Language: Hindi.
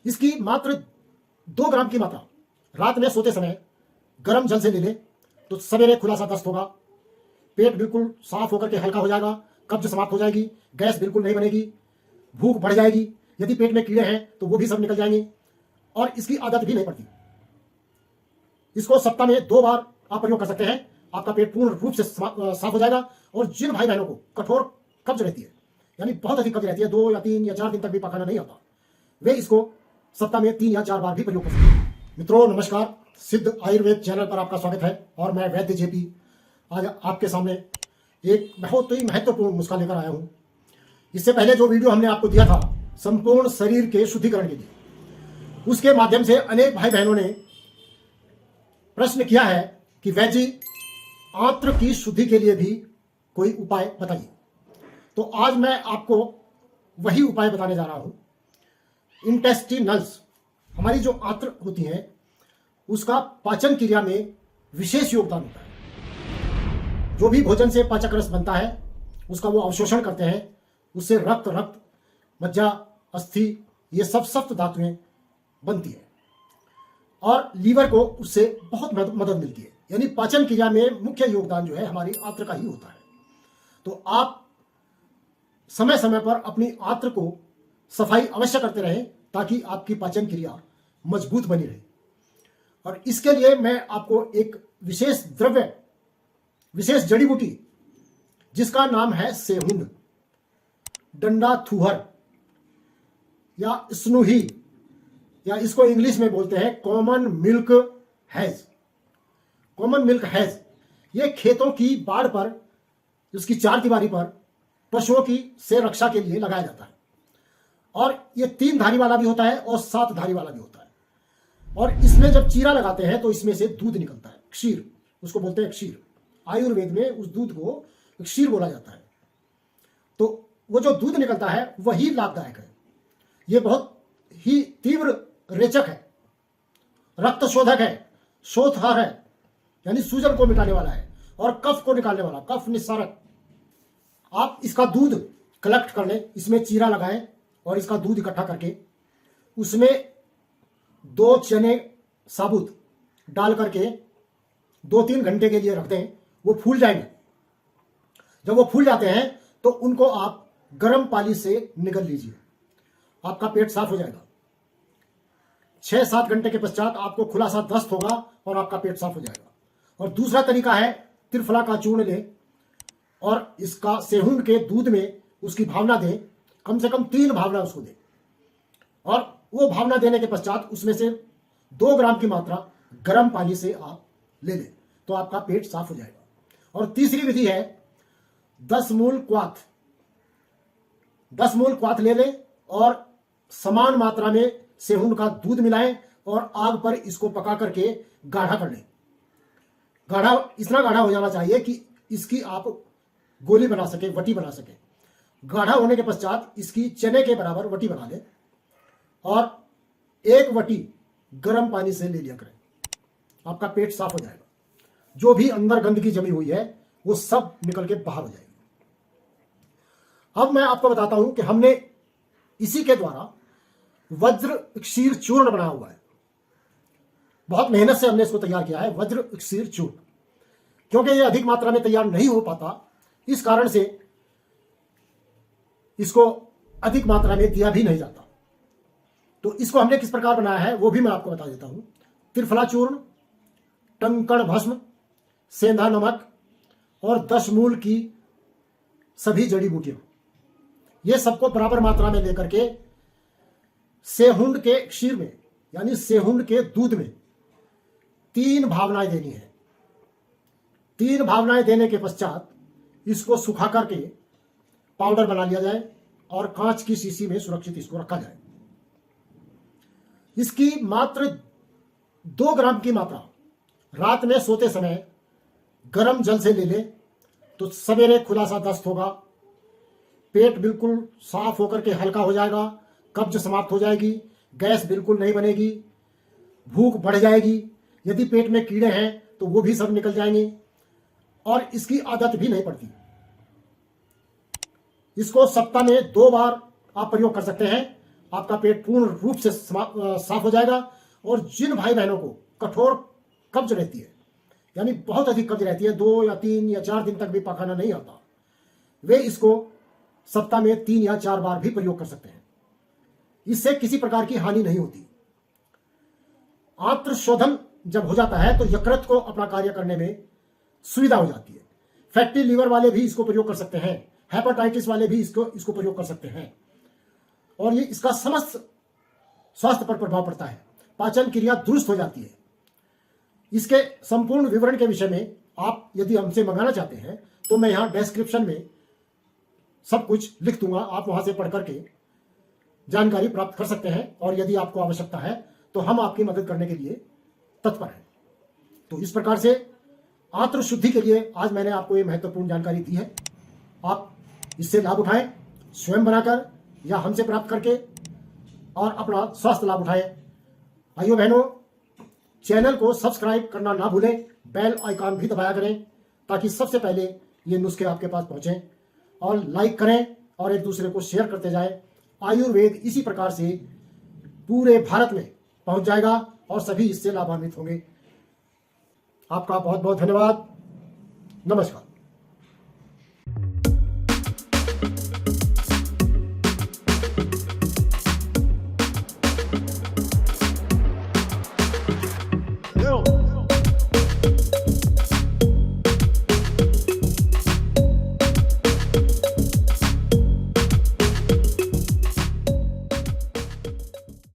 इसकी मात्र 2 ग्राम की मात्रा रात में सोते समय गर्म जल से ले ले तो सवेरे खुलासा दस्त होगा, पेट बिल्कुल साफ होकर के हल्का हो जाएगा, कब्ज समाप्त हो जाएगी, गैस बिल्कुल नहीं बनेगी, भूख बढ़ जाएगी, यदि पेट में कीड़े हैं तो वो भी सब निकल जाएंगे और इसकी आदत भी नहीं पड़ती। इसको सप्ताह में 2 बार आप प्रयोग कर सकते हैं। आपका पेट पूर्ण रूप से साफ हो जाएगा। और जिन भाई बहनों को कठोर कब्ज रहती है, यानी बहुत अधिक कब्ज रहती है, 2 या 3 या 4 दिन तक भी पकाना नहीं आता, वे इसको सप्ताह में 3 या 4 बार भी प्रयोग कर सकते हैं। मित्रों नमस्कार, सिद्ध आयुर्वेद चैनल पर आपका स्वागत है और मैं वैद्य जेपी आज आपके सामने एक बहुत ही महत्वपूर्ण नुस्खा लेकर आया हूं। इससे पहले जो वीडियो हमने आपको दिया था संपूर्ण शरीर के शुद्धिकरण के लिए, उसके माध्यम से अनेक भाई बहनों ने प्रश्न किया है कि वैद्य जी आंत्र की शुद्धि के लिए भी कोई उपाय बताइए। तो आज मैं आपको वही उपाय बताने जा रहा हूं। इंटेस्टिनल्स, हमारी जो आंत्र होती हैं, उसका पाचन क्रिया में विशेष योगदान होता है। जो भी भोजन से पाचक रस बनता है उसका वो अवशोषण करते हैं, उससे रक्त मज्जा, अस्थि, ये सब सप्त धातुएं बनती है और लीवर को उससे बहुत मदद मिलती है। यानी पाचन क्रिया में मुख्य योगदान जो है हमारी आंत्र का ही होता है। तो आप समय समय पर अपनी आंत्र को सफाई अवश्य करते रहें ताकि आपकी पाचन क्रिया मजबूत बनी रहे। और इसके लिए मैं आपको एक विशेष द्रव्य, विशेष जड़ी बूटी जिसका नाम है सेहुन, डंडा थूहर या स्नूही, या इसको इंग्लिश में बोलते हैं common milk has. Common milk has ये खेतों की बाड़ पर, उसकी चारदीवारी पर पशुओं की से रक्षा के लिए लगाया जाता है। और ये 3 धारी वाला भी होता है और 7 धारी वाला भी होता है। और इसमें जब चीरा लगाते हैं तो इसमें से दूध निकलता है, क्षीर, उसको बोलते हैं क्षीर। आयुर्वेद में उस दूध को क्षीर बोला जाता है। तो वो जो दूध निकलता है वही लाभदायक है। ये बहुत ही तीव्र रेचक है, रक्त शोधक है, शोथहर है, यानी सूजन को मिटाने वाला है और कफ को निकालने वाला, कफ निस्सारक। आप इसका दूध कलेक्ट कर लें, इसमें चीरा लगाएं और इसका दूध इकट्ठा करके उसमें 2 चने साबुत डाल करके 2-3 घंटे के लिए रख दें। वो फूल जाएंगे। जब वो फूल जाते हैं तो उनको आप गर्म पानी से निगल लीजिए, आपका पेट साफ हो जाएगा। 6-7 घंटे के पश्चात आपको खुलासा दस्त होगा और आपका पेट साफ हो जाएगा। और दूसरा तरीका है, त्रिफला का चूर्ण लें और इसका सेहुन के दूध में उसकी भावना दें, कम से कम 3 भावना उसको दें। और वो भावना देने के पश्चात उसमें से 2 ग्राम की मात्रा गर्म पानी से आप ले लें तो आपका पेट साफ हो जाएगा। और तीसरी विधि है 10 मूल क्वाथ। 10 मूल क्वाथ ले लें और समान मात्रा में सेहुन का दूध मिलाएं और आग पर इसको पका करके गाढ़ा कर लें। गाढ़ा इतना गाढ़ा हो जाना चाहिए कि इसकी आप गोली बना सके, वटी बना सके। गाढ़ा होने के पश्चात इसकी चने के बराबर वटी बना लें और 1 वटी गर्म पानी से ले लिया करें। आपका पेट साफ हो जाएगा। जो भी अंदर गंदगी जमी हुई है वो सब निकल के बाहर हो जाएगी। अब मैं आपको बताता हूं कि हमने इसी के द्वारा वज्र क्षीर चूर्ण बनाया हुआ है। बहुत मेहनत से हमने इसको तैयार किया है, वज्र क्षीर चूर्ण। क्योंकि ये अधिक मात्रा में तैयार नहीं हो पाता, इस कारण से इसको अधिक मात्रा में दिया भी नहीं जाता। तो इसको हमने किस प्रकार बनाया है वो भी मैं आपको बता देता हूं। त्रिफला चूर्ण, टंकण भस्म, सेंधा नमक और 10 मूल की सभी जड़ी बूटियां, ये सबको बराबर मात्रा में लेकर के सेहुन के क्षीर में, यानी सेहुन के दूध में 3 भावनाएं देनी है। 3 भावनाएं देने के पश्चात इसको सुखा करके पाउडर बना लिया जाए और कांच की शीशी में सुरक्षित इसको रखा जाए। इसकी मात्र 2 ग्राम की मात्रा रात में सोते समय गर्म जल से ले ले तो सवेरे खुलासा दस्त होगा, पेट बिल्कुल साफ होकर के हल्का हो जाएगा, कब्ज समाप्त हो जाएगी, गैस बिल्कुल नहीं बनेगी, भूख बढ़ जाएगी, यदि पेट में कीड़े हैं तो वो भी सब निकल जाएंगे और इसकी आदत भी नहीं पड़ती। इसको सप्ताह में 2 बार आप प्रयोग कर सकते हैं। आपका पेट पूर्ण रूप से साफ हो जाएगा। और जिन भाई बहनों को कठोर कब्ज रहती है, यानी बहुत अधिक कब्ज रहती है, 2 या 3 या 4 दिन तक भी पखाना नहीं आता, वे इसको सप्ताह में 3 या 4 बार भी प्रयोग कर सकते हैं। इससे किसी प्रकार की हानि नहीं होती। आंत्र शोधन जब हो जाता है तो यकृत को अपना कार्य करने में सुविधा हो जाती है। फैटी लीवर वाले भी इसको प्रयोग कर सकते हैं, हेपेटाइटिस वाले भी इसको प्रयोग कर सकते हैं। और ये इसका समस्त स्वास्थ्य पर प्रभाव पड़ता है। पाचन क्रिया दुरुस्त हो जाती है। इसके संपूर्ण विवरण के विषय में आप यदि हमसे मंगाना चाहते हैं तो मैं यहां डिस्क्रिप्शन में सब कुछ लिख दूंगा, आप वहां से पढ़ करके जानकारी प्राप्त कर सकते हैं। और यदि आपको आवश्यकता है तो हम आपकी मदद करने के लिए तत्पर हैं। तो इस प्रकार से आंत्र शुद्धि के लिए आज मैंने आपको ये महत्वपूर्ण जानकारी दी है। आप इससे लाभ उठाएं, स्वयं बनाकर या हमसे प्राप्त करके, और अपना स्वास्थ्य लाभ उठाएं। भाइयों बहनों, चैनल को सब्सक्राइब करना ना भूलें, बेल आइकॉन भी दबाया करें ताकि सबसे पहले ये नुस्खे आपके पास पहुंचें। और लाइक करें और एक दूसरे को शेयर करते जाएं। आयुर्वेद इसी प्रकार से पूरे भारत में पहुंच जाएगा और सभी इससे लाभान्वित होंगे। आपका बहुत बहुत धन्यवाद। नमस्कार।